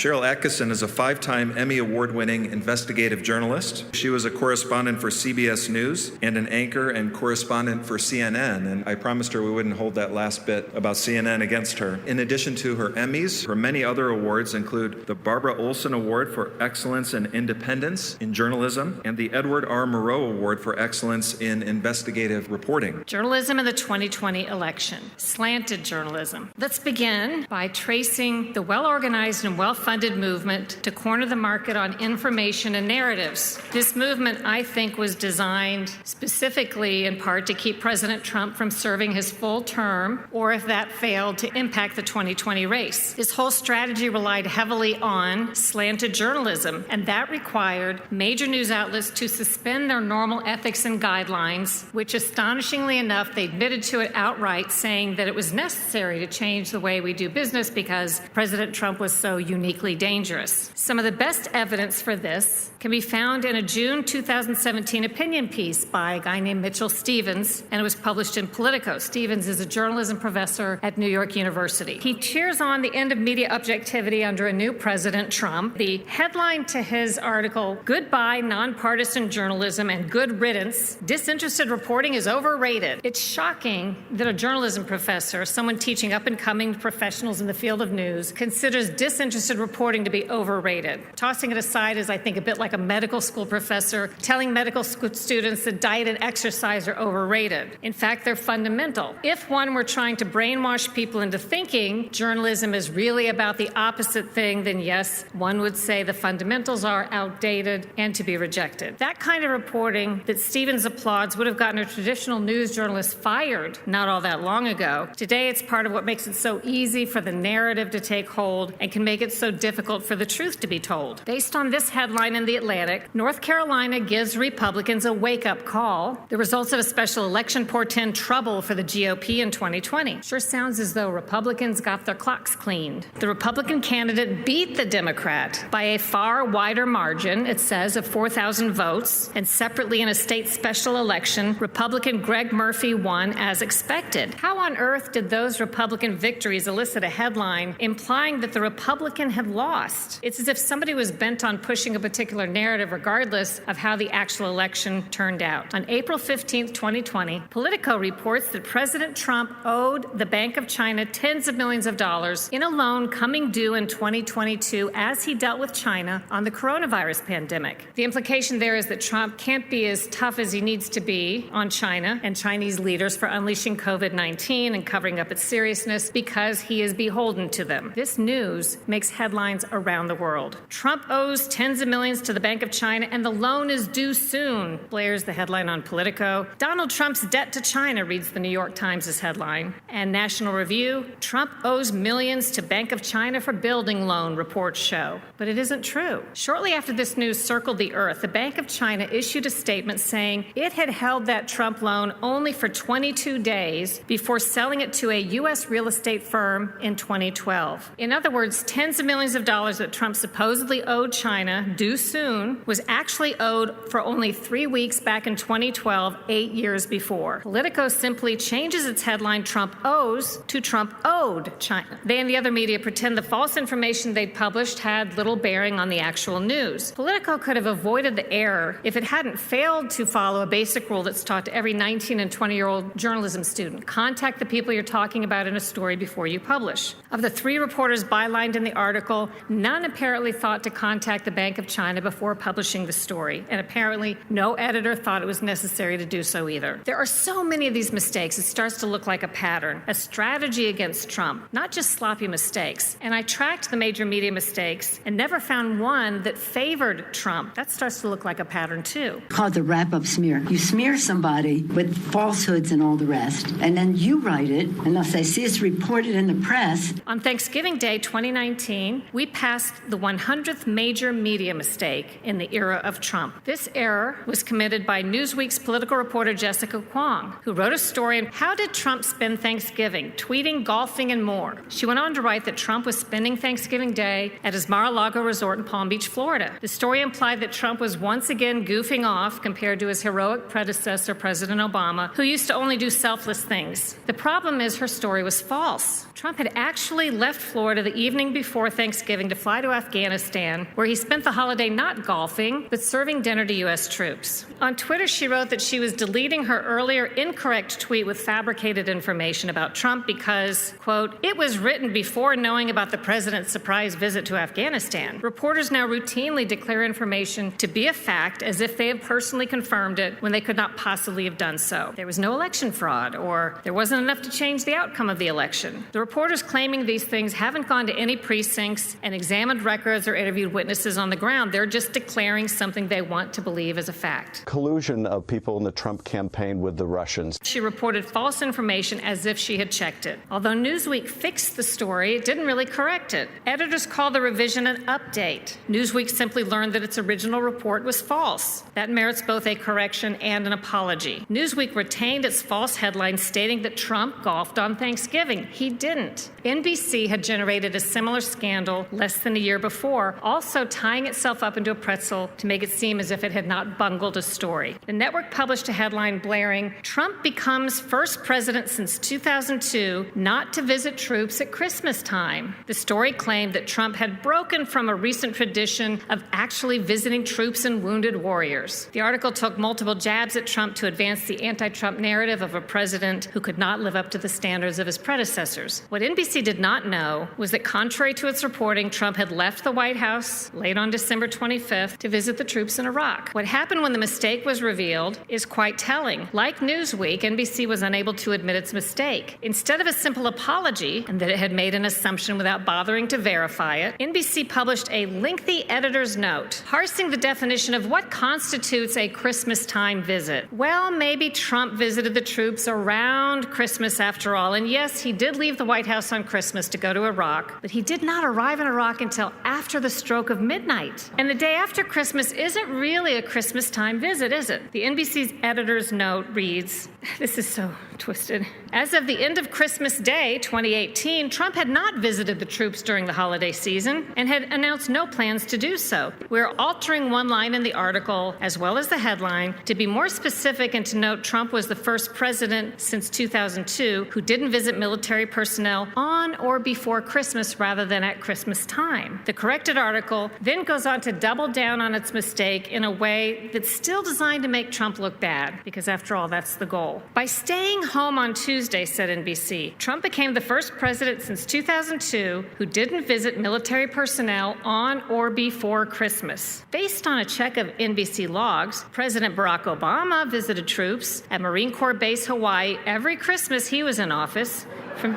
Cheryl Atkinson is a 5-time Emmy Award-winning investigative journalist. She was a correspondent for CBS News and an anchor and correspondent for CNN, and I promised her we wouldn't hold that last bit about CNN against her. In addition to her Emmys, her many other awards include the Barbara Olson Award for Excellence and Independence in Journalism and the Edward R. Murrow Award for Excellence in Investigative Reporting. Journalism in the 2020 election. Slanted journalism. Let's begin by tracing the well-organized and well-funded movement to corner the market on information and narratives. This movement, I think, was designed specifically in part to keep President Trump from serving his full term, or if that failed, to impact the 2020 race. This whole strategy relied heavily on slanted journalism, and that required major news outlets to suspend their normal ethics and guidelines, which astonishingly enough, they admitted to it outright, saying that it was necessary to change the way we do business because President Trump was so uniquely dangerous. Some of the best evidence for this can be found in a June 2017 opinion piece by a guy named Mitchell Stevens, and it was published in Politico. Stevens is a journalism professor at New York University. He cheers on the end of media objectivity under a new President Trump. The headline to his article, "Goodbye Nonpartisan Journalism and Good Riddance, Disinterested Reporting is Overrated." It's shocking that a journalism professor, someone teaching up-and-coming professionals in the field of news, considers disinterested reporting to be overrated. Tossing it aside is, I think, a bit like a medical school professor telling medical school students that diet and exercise are overrated. In fact, they're fundamental. If one were trying to brainwash people into thinking journalism is really about the opposite thing, then yes, one would say the fundamentals are outdated and to be rejected. That kind of reporting that Stevens applauds would have gotten a traditional news journalist fired not all that long ago. Today, it's part of what makes it so easy for the narrative to take hold and can make it so difficult for the truth to be told. Based on this headline in The Atlantic, North Carolina gives Republicans a wake-up call. The results of a special election portend trouble for the GOP in 2020. Sure sounds as though Republicans got their clocks cleaned. The Republican candidate beat the Democrat by a far wider margin, it says, of 4,000 votes, and separately in a state special election, Republican Greg Murphy won as expected. How on earth did those Republican victories elicit a headline implying that the Republican had lost? It's as if somebody was bent on pushing a particular narrative regardless of how the actual election turned out. On April 15th, 2020, Politico reports that President Trump owed the Bank of China tens of millions of dollars in a loan coming due in 2022 as he dealt with China on the coronavirus pandemic. The implication there is that Trump can't be as tough as he needs to be on China and Chinese leaders for unleashing COVID-19 and covering up its seriousness because he is beholden to them. This news makes headlines around the world. Trump owes tens of millions to the Bank of China and the loan is due soon, blares the headline on Politico. Donald Trump's debt to China, reads the New York Times' headline. And National Review, Trump owes millions to Bank of China for building loan, reports show. But it isn't true. Shortly after this news circled the earth, the Bank of China issued a statement saying it had held that Trump loan only for 22 days before selling it to a U.S. real estate firm in 2012. In other words, tens of millions of dollars that Trump supposedly owed China, due soon, was actually owed for only 3 weeks back in 2012, 8 years before. Politico simply changes its headline, Trump owes, to Trump owed China. They and the other media pretend the false information they'd published had little bearing on the actual news. Politico could have avoided the error if it hadn't failed to follow a basic rule that's taught to every 19 and 20-year-old journalism student. Contact the people you're talking about in a story before you publish. Of the 3 reporters bylined in the article, none apparently thought to contact the Bank of China before publishing the story, and apparently no editor thought it was necessary to do so either. There are so many of these mistakes, it starts to look like a pattern, a strategy against Trump, not just sloppy mistakes. And I tracked the major media mistakes and never found one that favored Trump. That starts to look like a pattern too. Called the wrap-up smear. You smear somebody with falsehoods and all the rest, and then you write it, and they'll say, see, it's reported in the press. On Thanksgiving Day 2019, we passed the 100th major media mistake in the era of Trump. This error was committed by Newsweek's political reporter Jessica Kwong, who wrote a story on how did Trump spend Thanksgiving, tweeting, golfing, and more. She went on to write that Trump was spending Thanksgiving Day at his Mar-a-Lago resort in Palm Beach, Florida. The story implied that Trump was once again goofing off compared to his heroic predecessor, President Obama, who used to only do selfless things. The problem is her story was false. Trump had actually left Florida the evening before Thanksgiving Thanksgiving to fly to Afghanistan, where he spent the holiday not golfing, but serving dinner to U.S. troops. On Twitter, she wrote that she was deleting her earlier incorrect tweet with fabricated information about Trump because, quote, it was written before knowing about the president's surprise visit to Afghanistan. Reporters now routinely declare information to be a fact as if they have personally confirmed it when they could not possibly have done so. There was no election fraud, or there wasn't enough to change the outcome of the election. The reporters claiming these things haven't gone to any precincts and examined records or interviewed witnesses on the ground. They're just declaring something they want to believe as a fact. Collusion of people in the Trump campaign with the Russians. She reported false information as if she had checked it. Although Newsweek fixed the story, it didn't really correct it. Editors called the revision an update. Newsweek simply learned that its original report was false. That merits both a correction and an apology. Newsweek retained its false headline stating that Trump golfed on Thanksgiving. He didn't. NBC had generated a similar scandal less than a year before, also tying itself up into a pretzel to make it seem as if it had not bungled a story. The network published a headline blaring, Trump becomes first president since 2002 not to visit troops at Christmas time. The story claimed that Trump had broken from a recent tradition of actually visiting troops and wounded warriors. The article took multiple jabs at Trump to advance the anti-Trump narrative of a president who could not live up to the standards of his predecessors. What NBC did not know was that contrary to its reporting, Trump had left the White House late on December 25th to visit the troops in Iraq. What happened when the mistake was revealed is quite telling. Like Newsweek, NBC was unable to admit its mistake. Instead of a simple apology and that it had made an assumption without bothering to verify it, NBC published a lengthy editor's note, parsing the definition of what constitutes a Christmas time visit. Well, maybe Trump visited the troops around Christmas after all, and yes, he did leave the White House on Christmas to go to Iraq, but he did not arrive in Iraq until after the stroke of midnight. And the day after Christmas isn't really a Christmas time visit, is it? The NBC's editor's note reads, this is so twisted. As of the end of Christmas Day, 2018, Trump had not visited the troops during the holiday season and had announced no plans to do so. We're altering one line in the article, as well as the headline, to be more specific and to note Trump was the first president since 2002 who didn't visit military personnel on or before Christmas rather than at Christmas time. The corrected article then goes on to double down on its mistake in a way that's still designed to make Trump look bad, because after all, that's the goal. By staying home on Tuesday, said NBC, Trump became the first president since 2002 who didn't visit military personnel on or before Christmas. Based on a check of NBC logs, President Barack Obama visited troops at Marine Corps Base Hawaii every Christmas he was in office from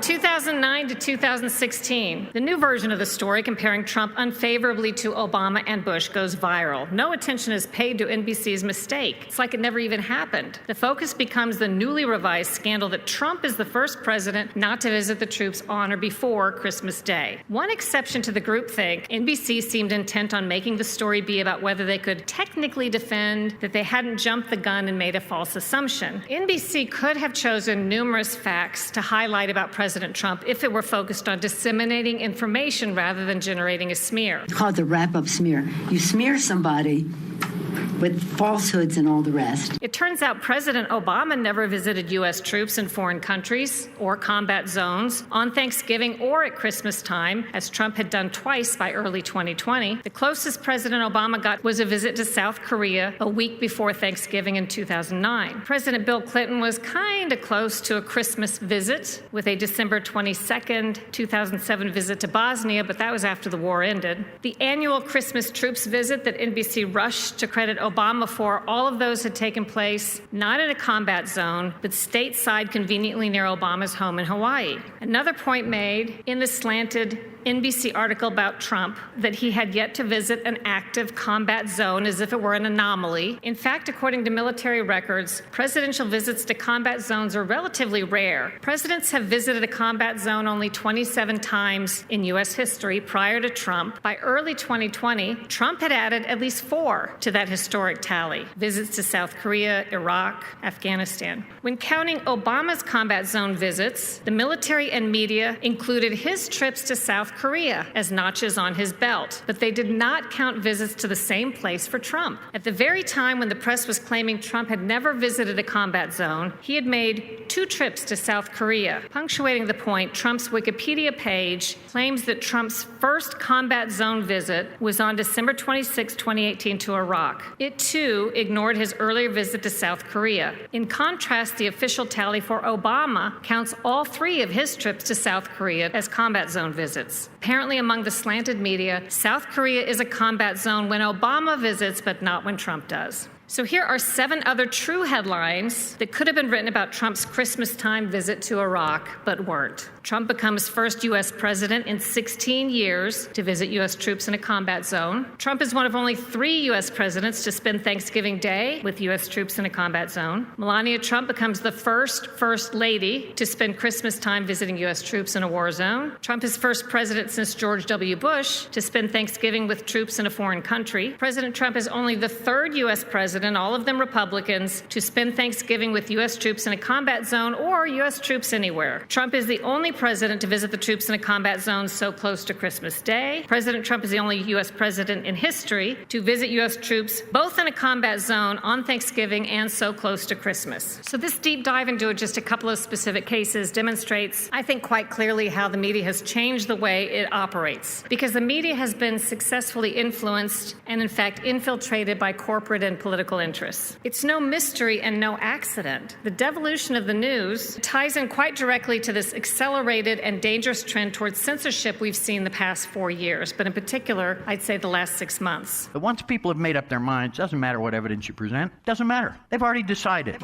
2009 to 2016. The new version of the story comparing Trump unfavorably to Obama and Bush goes viral. No attention is paid to NBC's mistake. It's like it never even happened. The focus becomes the newly revised scandal that Trump is the first president not to visit the troops on or before Christmas Day. One exception to the groupthink, NBC seemed intent on making the story be about whether they could technically defend that they hadn't jumped the gun and made a false assumption. NBC could have chosen numerous facts to highlight about President Trump if it were focused on disseminating information rather than generating a smear. It's called the wrap-up smear. You smear somebody with falsehoods and all the rest. It turns out President Obama never visited U.S. troops in foreign countries or combat zones on Thanksgiving or at Christmas time, as Trump had done twice by early 2020. The closest President Obama got was a visit to South Korea a week before Thanksgiving in 2009. President Bill Clinton was kind of close to a Christmas visit with a December 22nd, 2007 visit to Bosnia, but that was after the war ended. The annual Christmas troops visit that NBC rushed to credit Obama for, all of those had taken place not in a combat zone, but stateside, conveniently near Obama's home in Hawaii. Another point made in the slanted NBC article about Trump that he had yet to visit an active combat zone as if it were an anomaly. In fact, according to military records, presidential visits to combat zones are relatively rare. Presidents have visited a combat zone only 27 times in U.S. history prior to Trump. By early 2020, Trump had added at least 4 to that historic tally: visits to South Korea, Iraq, Afghanistan. When counting Obama's combat zone visits, the military and media included his trips to South Korea as notches on his belt, but they did not count visits to the same place for Trump. At the very time when the press was claiming Trump had never visited a combat zone, he had made 2 trips to South Korea. Punctuating the point, Trump's Wikipedia page claims that Trump's first combat zone visit was on December 26, 2018 to Iraq. It, too, ignored his earlier visit to South Korea. In contrast, the official tally for Obama counts all 3 of his trips to South Korea as combat zone visits. Apparently, among the slanted media, South Korea is a combat zone when Obama visits, but not when Trump does. So here are 7 other true headlines that could have been written about Trump's Christmas time visit to Iraq, but weren't. Trump becomes first U.S. president in 16 years to visit U.S. troops in a combat zone. Trump is one of only 3 U.S. presidents to spend Thanksgiving Day with U.S. troops in a combat zone. Melania Trump becomes the first lady to spend Christmas time visiting U.S. troops in a war zone. Trump is first president since George W. Bush to spend Thanksgiving with troops in a foreign country. President Trump is only the 3rd U.S. president, all of them Republicans, to spend Thanksgiving with U.S. troops in a combat zone or U.S. troops anywhere. Trump is the only president to visit the troops in a combat zone so close to Christmas Day. President Trump is the only U.S. president in history to visit U.S. troops both in a combat zone on Thanksgiving and so close to Christmas. So this deep dive into just a couple of specific cases demonstrates, I think, quite clearly how the media has changed the way it operates. Because the media has been successfully influenced and, in fact, infiltrated by corporate and political interests. It's no mystery and no accident. The devolution of the news ties in quite directly to this accelerated and dangerous trend towards censorship we've seen the past 4 years, but in particular, I'd say the last 6 months. But once people have made up their minds, doesn't matter what evidence you present, doesn't matter. They've already decided.